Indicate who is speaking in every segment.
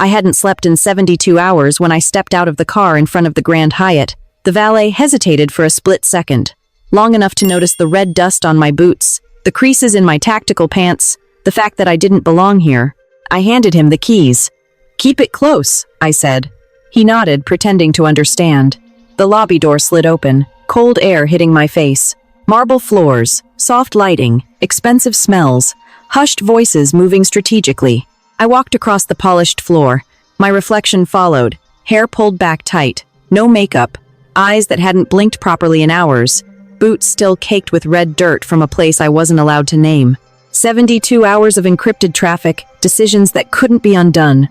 Speaker 1: I hadn't slept in 72 hours when I stepped out of the car in front of the Grand Hyatt. The valet hesitated for a split second, long enough to notice the red dust on my boots, the creases in my tactical pants, the fact that I didn't belong here. I handed him the keys. "Keep it close," I said. He nodded, pretending to understand. The lobby door slid open, cold air hitting my face. Marble floors, soft lighting, expensive smells, hushed voices moving strategically. I walked across the polished floor. My reflection followed, hair pulled back tight, no makeup, eyes that hadn't blinked properly in hours, boots still caked with red dirt from a place I wasn't allowed to name. 72 hours of encrypted traffic, decisions that couldn't be undone.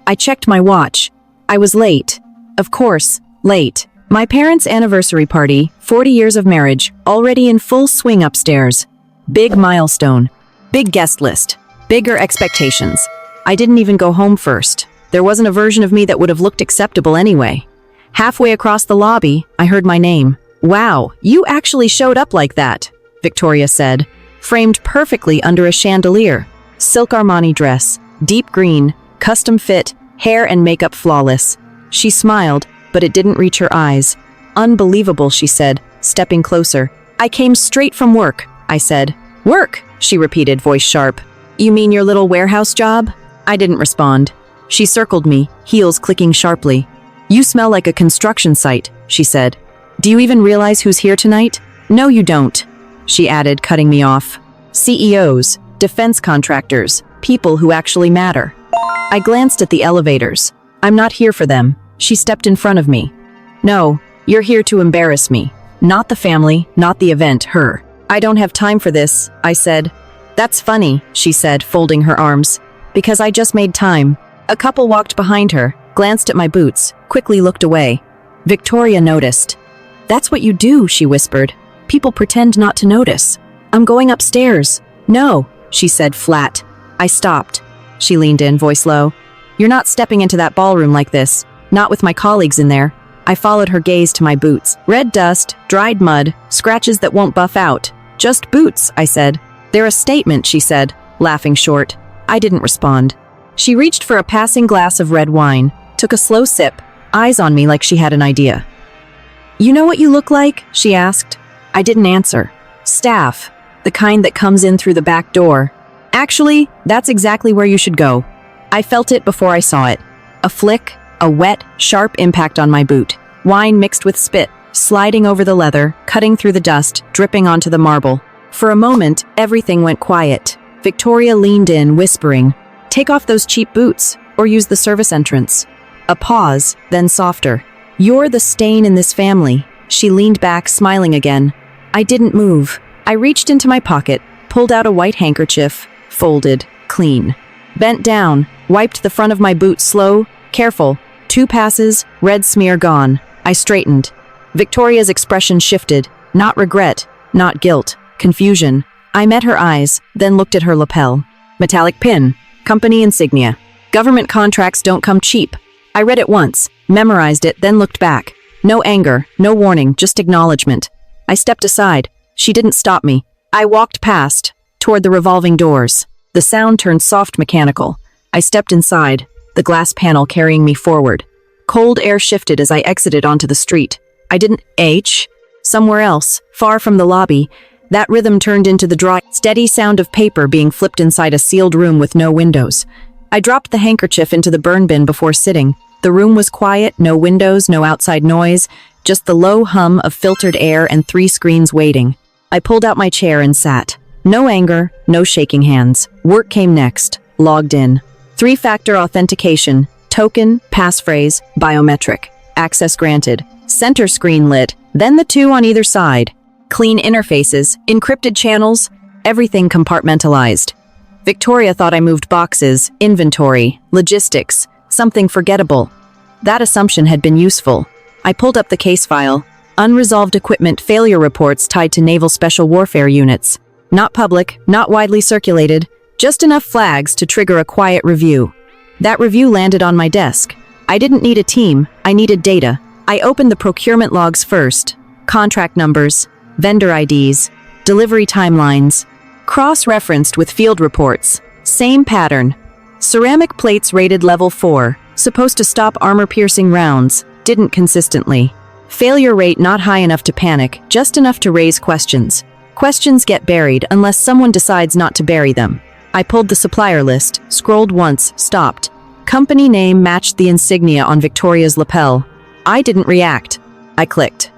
Speaker 1: I checked my watch. I was late. Of course, late. My parents' anniversary party, 40 years of marriage, already in full swing upstairs. Big milestone. Big guest list. Bigger expectations. I didn't even go home first. There wasn't a version of me that would have looked acceptable anyway. Halfway across the lobby, I heard my name. "Wow, you actually showed up like that," Victoria said, framed perfectly under a chandelier. Silk Armani dress, deep green, custom fit, hair and makeup flawless. She smiled, but it didn't reach her eyes. "Unbelievable," she said, stepping closer. "I came straight from work," I said. "Work?" she repeated, voice sharp. "You mean your little warehouse job?" I didn't respond. She circled me, heels clicking sharply. "You smell like a construction site," she said. "Do you even realize who's here tonight?" "No, you don't," she added, cutting me off. "CEOs, defense contractors, people who actually matter." I glanced at the elevators. "I'm not here for them." She stepped in front of me. "No, you're here to embarrass me. Not the family, not the event, her." "I don't have time for this," I said. "That's funny," she said, folding her arms. "Because I just made time." A couple walked behind her, glanced at my boots, quickly looked away. Victoria noticed. "That's what you do," she whispered. "People pretend not to notice." "I'm going upstairs." "No," she said flat. I stopped. She leaned in, voice low. "You're not stepping into that ballroom like this. Not with my colleagues in there." I followed her gaze to my boots. Red dust, dried mud, scratches that won't buff out. "Just boots," I said. "They're a statement," she said, laughing short. I didn't respond. She reached for a passing glass of red wine, took a slow sip, eyes on me like she had an idea. "You know what you look like?" she asked. I didn't answer. "Staff, the kind that comes in through the back door. Actually, that's exactly where you should go." I felt it before I saw it. A flick, a wet, sharp impact on my boot. Wine mixed with spit, sliding over the leather, cutting through the dust, dripping onto the marble. For a moment, everything went quiet. Victoria leaned in, whispering, "Take off those cheap boots, or use the service entrance." A pause, then softer. "You're the stain in this family." She leaned back, smiling again. I didn't move. I reached into my pocket, pulled out a white handkerchief, folded, clean. Bent down, wiped the front of my boot slow, careful. 2 passes, red smear gone. I straightened. Victoria's expression shifted. Not regret, not guilt, confusion. I met her eyes, then looked at her lapel. Metallic pin, company insignia. Government contracts don't come cheap. I read it once, memorized it, then looked back. No anger, no warning, just acknowledgement. I stepped aside. She didn't stop me. I walked past, toward the revolving doors. The sound turned soft, mechanical. I stepped inside, the glass panel carrying me forward. Cold air shifted as I exited onto the street. I didn't somewhere else, far from the lobby. That rhythm turned into the dry, steady sound of paper being flipped inside a sealed room with no windows. I dropped the handkerchief into the burn bin before sitting. The room was quiet, no windows, no outside noise, just the low hum of filtered air and 3 screens waiting. I pulled out my chair and sat. No anger, no shaking hands. Work came next. Logged in. 3-factor authentication. Token, passphrase, biometric. Access granted. Center screen lit, then the 2 on either side. Clean interfaces, encrypted channels, everything compartmentalized. Victoria thought I moved boxes, inventory, logistics, something forgettable. That assumption had been useful. I pulled up the case file. Unresolved equipment failure reports tied to naval special warfare units. Not public, not widely circulated, just enough flags to trigger a quiet review. That review landed on my desk. I didn't need a team, I needed data. I opened the procurement logs first. Contract numbers, vendor IDs, delivery timelines, cross-referenced with field reports. Same pattern. Ceramic plates rated level 4, supposed to stop armor-piercing rounds, didn't consistently. Failure rate not high enough to panic, just enough to raise questions. Questions get buried unless someone decides not to bury them. I pulled the supplier list, scrolled once, stopped. Company name matched the insignia on Victoria's lapel. I didn't react. I clicked.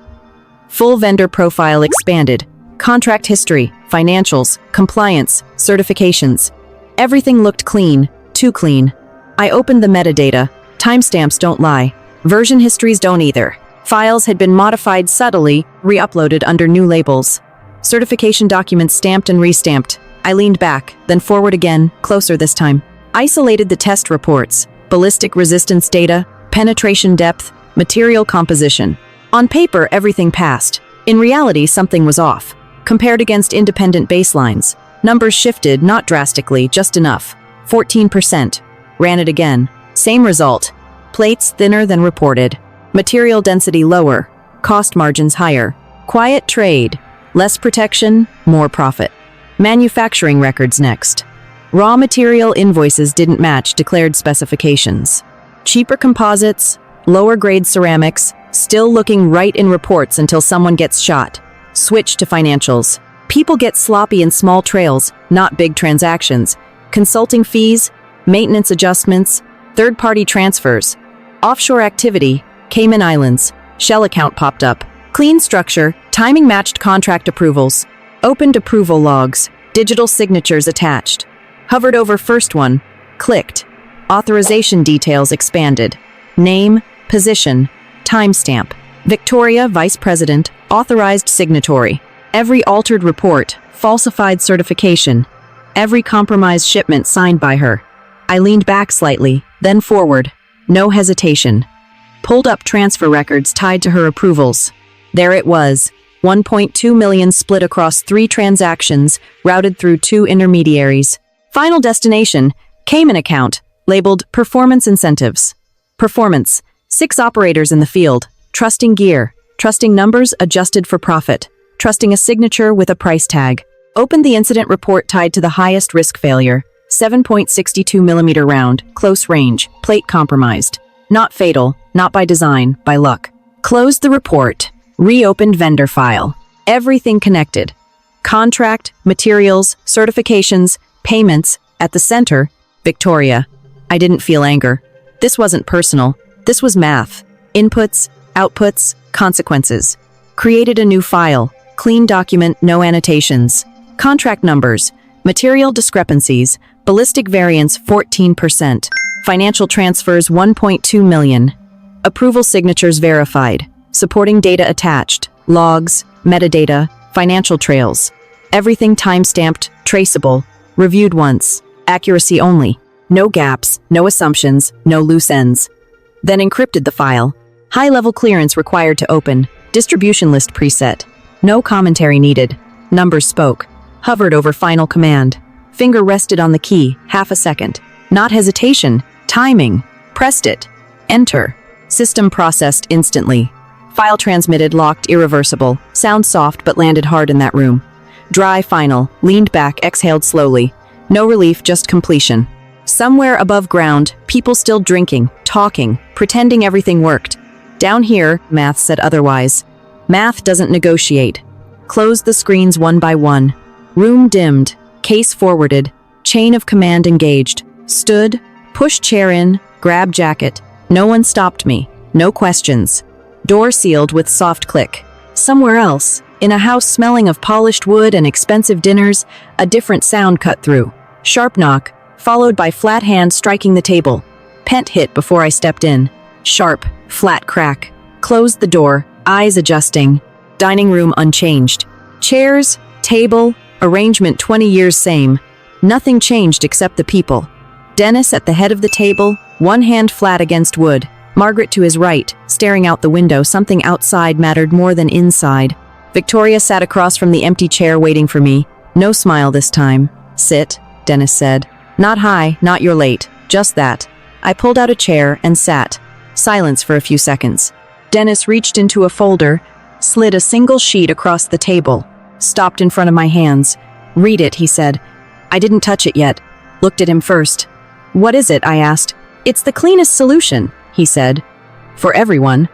Speaker 1: Full vendor profile expanded. Contract history, financials, compliance, certifications. Everything looked clean, too clean. I opened the metadata. Timestamps don't lie. Version histories don't either. Files had been modified subtly, re-uploaded under new labels. Certification documents stamped and restamped. I leaned back, then forward again, closer this time. Isolated the test reports, ballistic resistance data, penetration depth, material composition. On paper, everything passed. In reality, something was off. Compared against independent baselines, numbers shifted, not drastically, just enough. 14%. Ran it again. Same result. Plates thinner than reported. Material density lower. Cost margins higher. Quiet trade. Less protection, more profit. Manufacturing records next. Raw material invoices didn't match declared specifications. Cheaper composites, lower grade ceramics, still looking right in reports until someone gets shot. Switch to financials. People get sloppy in small trails, not big transactions. Consulting fees, maintenance adjustments, third-party transfers. Offshore activity, Cayman Islands. Shell account popped up. Clean structure, timing matched contract approvals. Opened approval logs, digital signatures attached. Hovered over first one, clicked. Authorization details expanded. Name, position, timestamp. Victoria, Vice President, authorized signatory. Every altered report, falsified certification. Every compromised shipment signed by her. I leaned back slightly, then forward. No hesitation. Pulled up transfer records tied to her approvals. There it was. 1.2 million split across 3 transactions, routed through 2 intermediaries. Final destination, Cayman account, labeled Performance Incentives. Performance, 6 operators in the field, trusting gear, trusting numbers adjusted for profit, trusting a signature with a price tag. Opened the incident report tied to the highest risk failure, 7.62mm round, close range, plate compromised. Not fatal, not by design, by luck. Closed the report, reopened vendor file. Everything connected. Contract, materials, certifications, payments, at the center, Victoria. I didn't feel anger. This wasn't personal. This was math. Inputs, outputs, consequences. Created a new file. Clean document, no annotations. Contract numbers. Material discrepancies. Ballistic variance 14%. Financial transfers 1.2 million. Approval signatures verified. Supporting data attached. Logs, metadata, financial trails. Everything time-stamped, traceable. Reviewed once. Accuracy only. No gaps, no assumptions, no loose ends. Then encrypted the file. High-level clearance required to open. Distribution list preset. No commentary needed. Numbers spoke. Hovered over final command. Finger rested on the key, half a second. Not hesitation. Timing. Pressed it. Enter. System processed instantly. File transmitted, locked, irreversible. Sound soft but landed hard in that room. Dry, final. Leaned back, exhaled slowly. No relief, just completion. Somewhere above ground, people still drinking, talking, pretending everything worked. Down here, math said otherwise. Math doesn't negotiate. Closed the screens one by one. Room dimmed. Case forwarded. Chain of command engaged. Stood. Pushed chair in. Grabbed jacket. No one stopped me. No questions. Door sealed with soft click. Somewhere else, in a house smelling of polished wood and expensive dinners, a different sound cut through. Sharp knock, followed by flat hand striking the table. Pent hit before I stepped in. Sharp, flat crack. Closed the door, eyes adjusting. Dining room unchanged. Chairs, table, arrangement 20 years same. Nothing changed except the people. Dennis at the head of the table, one hand flat against wood. Margaret to his right, staring out the window. Something outside mattered more than inside. Victoria sat across from the empty chair waiting for me. No smile this time. Sit, Dennis said. Not high, not you're late. Just that. I pulled out a chair and sat. Silence for a few seconds. Dennis reached into a folder, slid a single sheet across the table. Stopped in front of my hands. Read it, he said. I didn't touch it yet. Looked at him first. What is it? I asked. It's the cleanest solution, he said. For everyone.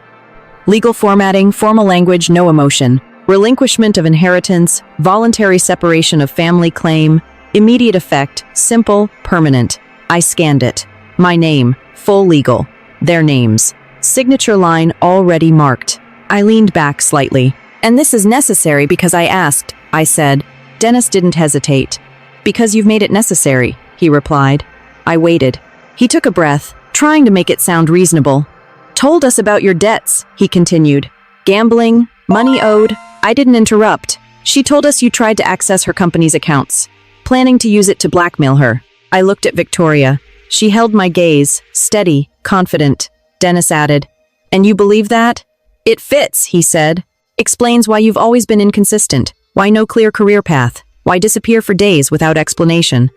Speaker 1: Legal formatting, formal language, no emotion. Relinquishment of inheritance, voluntary separation of family claim, immediate effect, simple, permanent. I scanned it. My name, full legal. Their names. Signature line already marked. I leaned back slightly. And this is necessary because I asked, I said. Dennis didn't hesitate. Because you've made it necessary, he replied. I waited. He took a breath, trying to make it sound reasonable. Told us about your debts, he continued. Gambling, money owed. I didn't interrupt. She told us you tried to access her company's accounts, planning to use it to blackmail her. I looked at Victoria. She held my gaze, steady, confident. Dennis added, And you believe that? It fits, he said. Explains why you've always been inconsistent, why no clear career path, why disappear for days without explanation.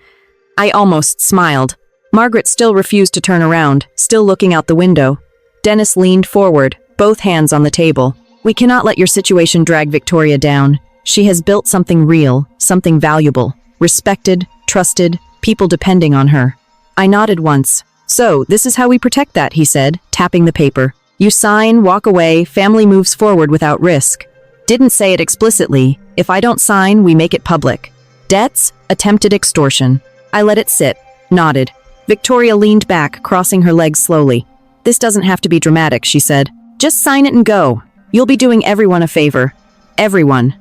Speaker 1: I almost smiled. Margaret still refused to turn around, still looking out the window. Dennis leaned forward, both hands on the table. We cannot let your situation drag Victoria down. She has built something real, something valuable, respected, trusted, people depending on her. I nodded once. So, this is how we protect that, he said, tapping the paper. You sign, walk away, family moves forward without risk. Didn't say it explicitly. If I don't sign, we make it public. Debts, attempted extortion. I let it sit, nodded. Victoria leaned back, crossing her legs slowly. This doesn't have to be dramatic, she said. Just sign it and go. You'll be doing everyone a favor. Everyone.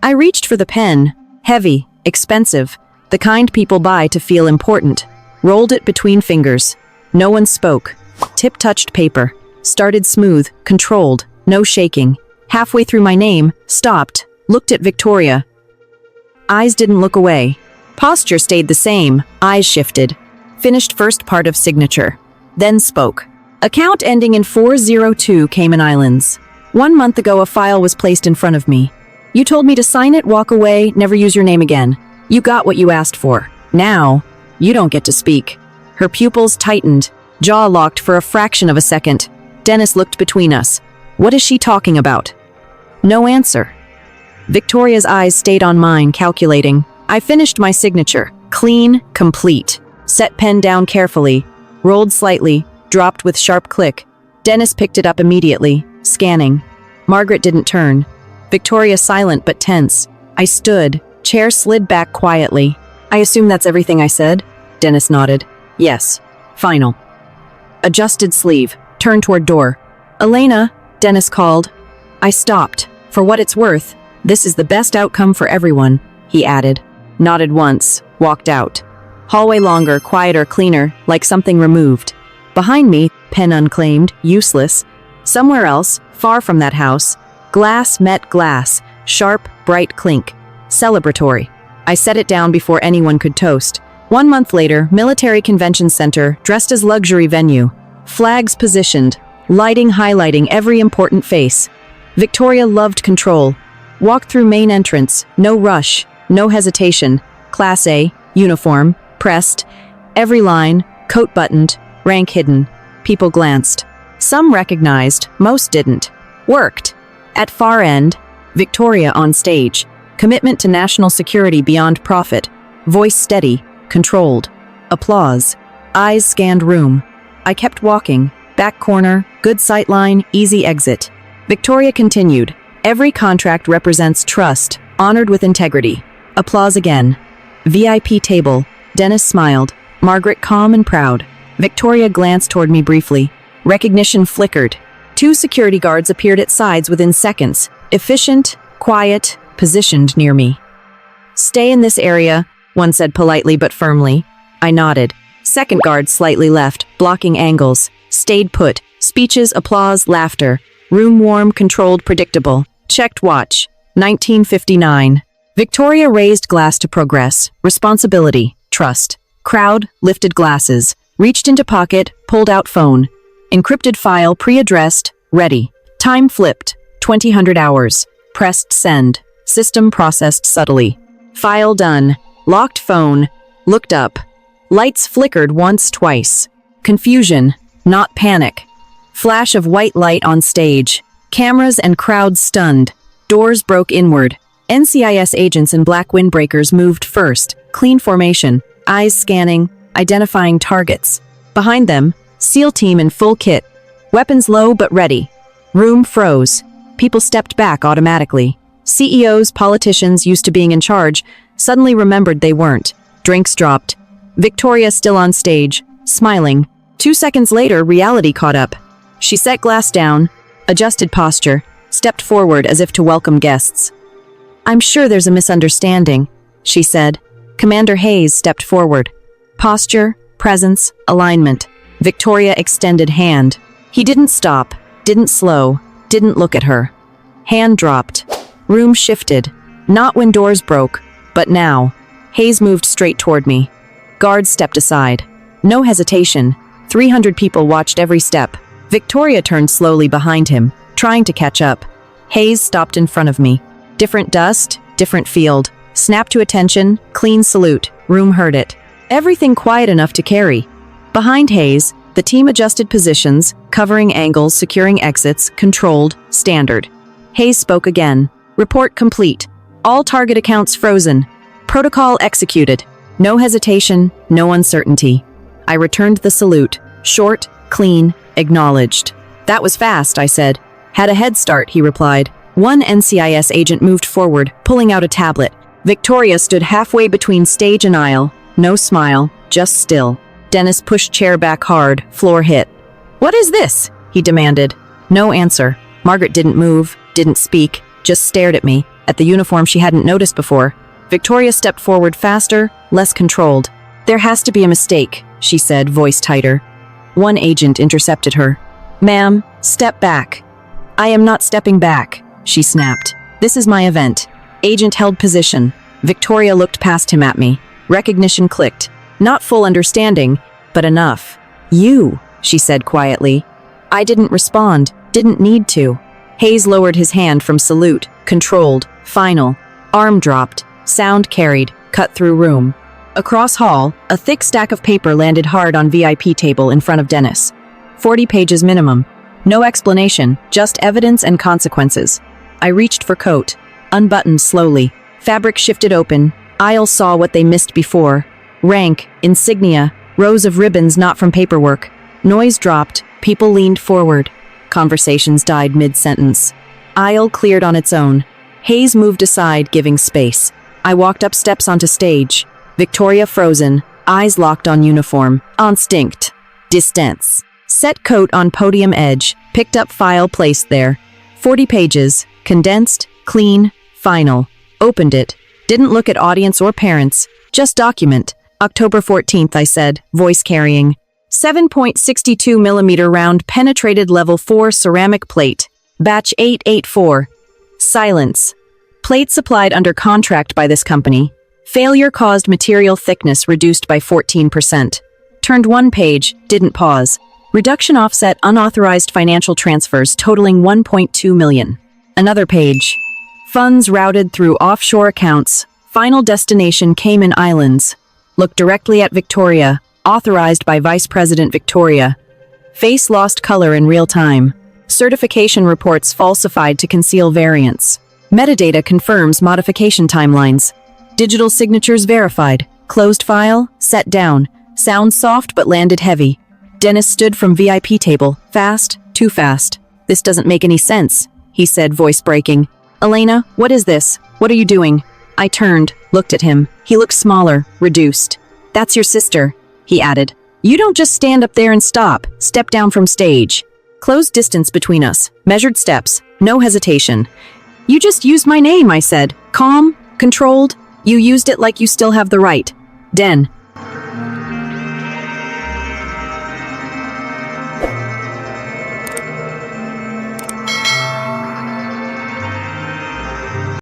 Speaker 1: I reached for the pen. Heavy, expensive, the kind people buy to feel important. Rolled it between fingers. No one spoke. Tip-touched paper. Started smooth, controlled, no shaking. Halfway through my name, stopped, looked at Victoria. Eyes didn't look away. Posture stayed the same, eyes shifted. Finished first part of signature. Then spoke. Account ending in 402 Cayman Islands. 1 month ago a file was placed in front of me. You told me to sign it, walk away, never use your name again. You got what you asked for. Now, you don't get to speak. Her pupils tightened, jaw locked for a fraction of a second. Dennis looked between us. What is she talking about? No answer. Victoria's eyes stayed on mine, calculating. I finished my signature. Clean, complete. Set pen down carefully. Rolled slightly, dropped with sharp click. Dennis picked it up immediately, scanning. Margaret didn't turn. Victoria silent but tense. I stood. Chair slid back quietly. I assume that's everything I said? Dennis nodded. Yes. Final. Adjusted sleeve. Turned toward door. Elena, Dennis called. I stopped. For what it's worth, this is the best outcome for everyone, he added. Nodded once. Walked out. Hallway longer, quieter, cleaner, like something removed. Behind me, pen unclaimed, useless. Somewhere else, far from that house, glass met glass, sharp, bright clink. Celebratory. I set it down before anyone could toast. 1 month later, Military Convention Center, dressed as luxury venue. Flags positioned, lighting highlighting every important face. Victoria loved control. Walked through main entrance, no rush, no hesitation. Class A, uniform, pressed. Every line, coat buttoned, rank hidden. People glanced. Some recognized, most didn't. Worked. At far end, Victoria on stage. Commitment to national security beyond profit. Voice steady, controlled. Applause. Eyes scanned room. I kept walking. Back corner, good sightline, easy exit. Victoria continued. Every contract represents trust, honored with integrity. Applause again. VIP table. Dennis smiled. Margaret calm and proud. Victoria glanced toward me briefly. Recognition flickered. 2 security guards appeared at sides within seconds. Efficient, quiet, positioned near me. Stay in this area, one said politely but firmly. I nodded. Second guard slightly left, blocking angles. Stayed put. Speeches, applause, laughter. Room warm, controlled, predictable. Checked watch. 1959. Victoria raised glass to progress. Responsibility. Trust. Crowd, lifted glasses. Reached into pocket, pulled out phone. Encrypted file, pre-addressed, ready. Time flipped. 2000 hours. Pressed send. System processed subtly. File done. Locked phone. Looked up. Lights flickered once, twice. Confusion, not panic. Flash of white light on stage. Cameras and crowds stunned. Doors broke inward. NCIS agents in black windbreakers moved first. Clean formation. Eyes scanning. identifying targets. Behind them, SEAL team in full kit. Weapons low but ready. Room froze. People stepped back automatically. CEOs, politicians used to being in charge, suddenly remembered they weren't. Drinks dropped. Victoria still on stage, smiling. 2 seconds later, reality caught up. She set glass down, adjusted posture, stepped forward as if to welcome guests. "I'm sure there's a misunderstanding," she said. Commander Hayes stepped forward. Posture, presence, alignment. Victoria extended hand. He didn't stop, didn't slow, didn't look at her. Hand dropped. Room shifted. Not when doors broke, but now. Hayes moved straight toward me. Guards stepped aside. No hesitation. 300 people watched every step. Victoria turned slowly behind him, trying to catch up. Hayes stopped in front of me. Different dust, different field. Snap to attention, clean salute. Room heard it. Everything quiet enough to carry. Behind Hayes, the team adjusted positions, covering angles, securing exits, controlled, standard. Hayes spoke again. Report complete. All target accounts frozen. Protocol executed. No hesitation, no uncertainty. I returned the salute. Short, clean, acknowledged. "That was fast," I said. "Had a head start," he replied. One NCIS agent moved forward, pulling out a tablet. Victoria stood halfway between stage and aisle. No smile, just still. Dennis pushed chair back hard, floor hit. "What is this?" he demanded. No answer. Margaret didn't move, didn't speak, just stared at me, at the uniform she hadn't noticed before. Victoria stepped forward faster, less controlled. "There has to be a mistake," she said, voice tighter. One agent intercepted her. "Ma'am, step back." "I am not stepping back," she snapped. "This is my event." Agent held position. Victoria looked past him at me. Recognition clicked. Not full understanding, but enough. "You," she said quietly. I didn't respond, didn't need to. Hayes lowered his hand from salute, controlled, final. Arm dropped, sound carried, cut through room. Across hall, a thick stack of paper landed hard on VIP table in front of Dennis. 40 pages minimum. No explanation, just evidence and consequences. I reached for coat, unbuttoned slowly. Fabric shifted open. Aisle saw what they missed before. Rank, insignia, rows of ribbons not from paperwork. Noise dropped, people leaned forward. Conversations died mid-sentence. Aisle cleared on its own. Hayes moved aside, giving space. I walked up steps onto stage. Victoria frozen, eyes locked on uniform. Instinct. Distance. Set coat on podium edge, picked up file placed there. 40 pages, condensed, clean, final. Opened it. Didn't look at audience or parents, just document. October 14th, I said, voice carrying. 7.62 millimeter round penetrated level 4 ceramic plate. Batch 884. Silence. Plate supplied under contract by this company. Failure caused material thickness reduced by 14%. Turned one page, didn't pause. Reduction offset unauthorized financial transfers totaling 1.2 million. Another page. Funds routed through offshore accounts. Final destination Cayman Islands. Look directly at Victoria. Authorized by Vice President Victoria. Face lost color in real time. Certification reports falsified to conceal variants. Metadata confirms modification timelines. Digital signatures verified. Closed file, set down. Sound soft but landed heavy. Dennis stood from VIP table. Fast, too fast. "This doesn't make any sense," he said, voice breaking. "Elena, what is this? What are you doing?" I turned, looked at him. He looked smaller, reduced. "That's your sister," he added. "You don't just stand up there and stop. Step down from stage." Closed distance between us. Measured steps. No hesitation. "You just used my name," I said. "Calm, controlled. You used it like you still have the right." "Den,